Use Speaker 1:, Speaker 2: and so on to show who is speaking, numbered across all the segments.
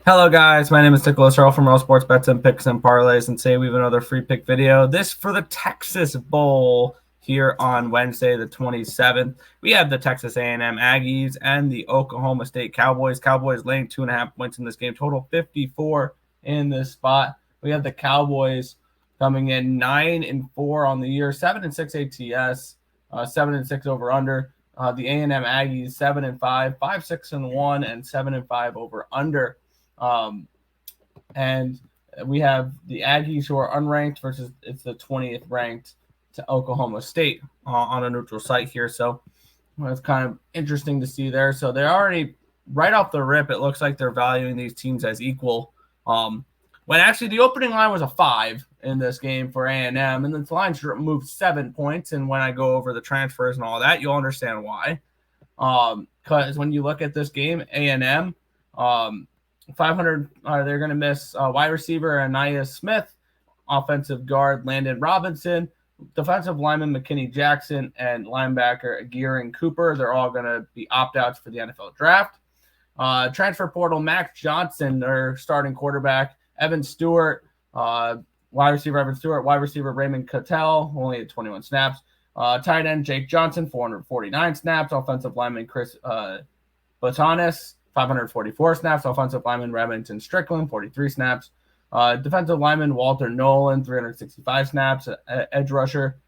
Speaker 1: Hello guys, my name is Nicholas Earle from Earle Sports Bets and Picks and Parlays, and today we have another free pick video. This for the Texas Bowl here on Wednesday the 27th. We have the Texas A&M Aggies and the Oklahoma State Cowboys. Cowboys laying 2.5 points in this game, total 54 in this spot. We have the Cowboys coming in 9-4 on the year, 7-6 ATS, 7-6 over under. The A&M Aggies 7-5, 5-6-1, and 7-5 over under. And we have the Aggies who are unranked versus it's the 20th ranked to Oklahoma State on a neutral site here. So it's kind of interesting to see there. So they're already right off the rip. It looks like they're valuing these teams as equal. When actually the opening line was a 5 in this game for A&M, and the line moved 7 points. And when I go over the transfers and all that, you'll understand why. Because when you look at this game, A&M, 500, they're going to miss wide receiver Anaya Smith, offensive guard Landon Robinson, defensive lineman McKinney Jackson, and linebacker Gearing Cooper. They're all going to be opt-outs for the NFL draft. Transfer portal Max Johnson, their starting quarterback, Evan Stewart, wide receiver Evan Stewart, wide receiver Raymond Cattell, only at 21 snaps. Tight end Jake Johnson, 449 snaps. Offensive lineman Chris Botanis, 544 snaps. Offensive lineman Remington Strickland, 43 snaps. Defensive lineman Walter Nolan, 365 snaps. Edge rusher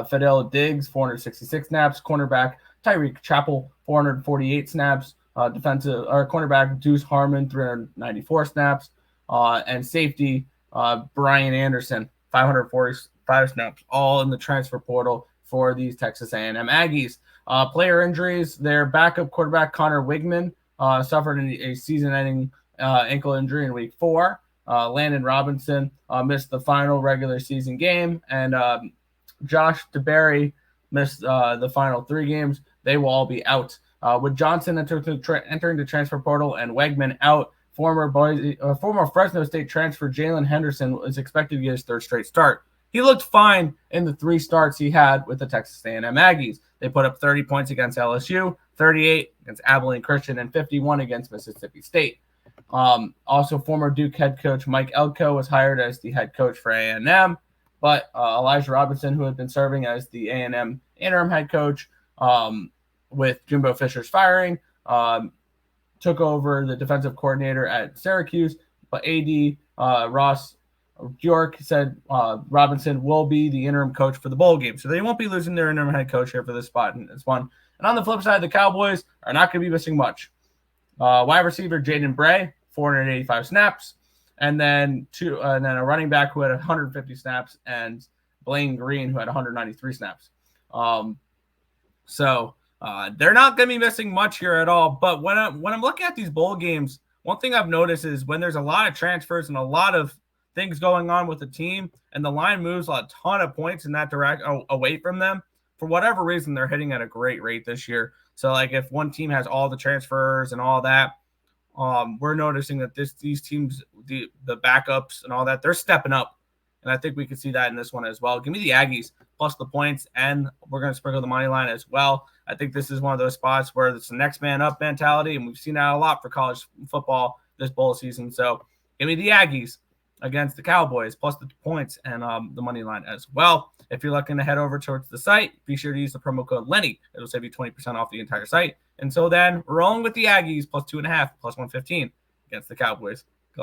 Speaker 1: Fidel Diggs, 466 snaps. Cornerback Tyreek Chappell, 448 snaps. Cornerback Deuce Harmon, 394 snaps. And safety Brian Anderson, 545 snaps, all in the transfer portal for these Texas A&M Aggies. Player injuries, their backup quarterback Connor Wigman suffered a season-ending ankle injury in week 4. Landon Robinson missed the final regular season game, and Josh DeBerry missed the final 3 games. They will all be out. With Johnson entering the transfer portal and Wegman out, former Fresno State transfer Jalen Henderson is expected to get his 3rd straight start. He looked fine in the 3 starts he had with the Texas A&M Aggies. They put up 30 points against LSU, 38 against Abilene Christian, and 51 against Mississippi State. Also, former Duke head coach Mike Elko was hired as the head coach for A&M, but Elijah Robinson, who had been serving as the A&M interim head coach with Jimbo Fisher's firing, took over the defensive coordinator at Syracuse, but AD Ross York said Robinson will be the interim coach for the bowl game. So they won't be losing their interim head coach here for this spot in this one. And on the flip side, the Cowboys are not going to be missing much. Wide receiver Jaden Bray, 485 snaps. And then a running back who had 150 snaps, and Blaine Green, who had 193 snaps. So they're not going to be missing much here at all. But when I'm looking at these bowl games, one thing I've noticed is when there's a lot of transfers and a lot of things going on with the team, and the line moves a ton of points in that direction away from them, for whatever reason, they're hitting at a great rate this year. So, like, if one team has all the transfers and all that, we're noticing that these teams, the backups and all that, they're stepping up. And I think we could see that in this one as well. Give me the Aggies plus the points, and we're going to sprinkle the money line as well. I think this is one of those spots where it's the next man up mentality, and we've seen that a lot for college football this bowl season. So give me the Aggies against the Cowboys plus the points and the money line as well. If you're looking to head over towards the site, be sure to use the promo code Lenny. It'll save you 20% off the entire site. Until then, rolling with the Aggies plus 2.5, plus 115 against the Cowboys.